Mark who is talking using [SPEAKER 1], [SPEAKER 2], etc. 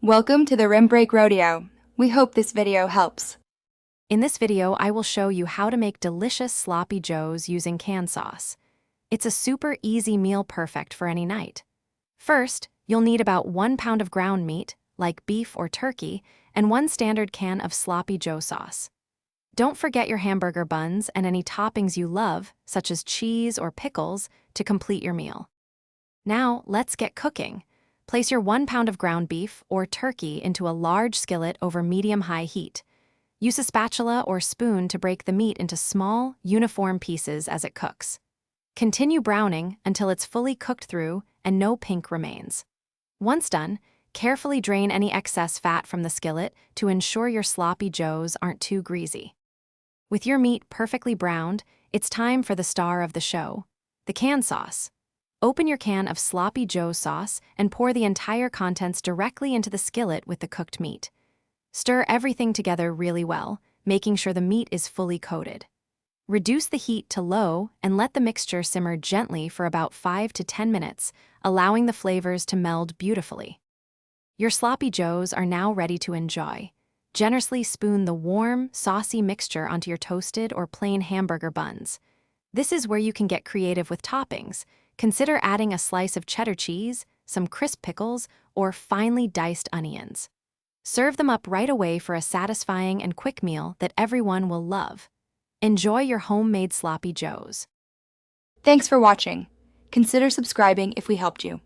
[SPEAKER 1] Welcome to the Rim Break Rodeo. We hope this video helps.
[SPEAKER 2] In this video, I will show you how to make delicious sloppy joes using canned sauce. It's a super easy meal perfect for any night. First, you'll need about 1 pound of ground meat, like beef or turkey, and 1 standard can of sloppy joe sauce. Don't forget your hamburger buns and any toppings you love, such as cheese or pickles, to complete your meal. Now, let's get cooking. Place your 1 pound of ground beef or turkey into a large skillet over medium-high heat. Use a spatula or spoon to break the meat into small, uniform pieces as it cooks. Continue browning until it's fully cooked through and no pink remains. Once done, carefully drain any excess fat from the skillet to ensure your sloppy joes aren't too greasy. With your meat perfectly browned, it's time for the star of the show, the canned sauce. Open your can of sloppy joe sauce and pour the entire contents directly into the skillet with the cooked meat. Stir everything together really well, making sure the meat is fully coated. Reduce the heat to low and let the mixture simmer gently for about 5 to 10 minutes, allowing the flavors to meld beautifully. Your sloppy joes are now ready to enjoy. Generously spoon the warm, saucy mixture onto your toasted or plain hamburger buns. This is where you can get creative with toppings. Consider adding a slice of cheddar cheese, some crisp pickles, or finely diced onions. Serve them up right away for a satisfying and quick meal that everyone will love. Enjoy your homemade sloppy joes.
[SPEAKER 1] Thanks for watching. Consider subscribing if we helped you.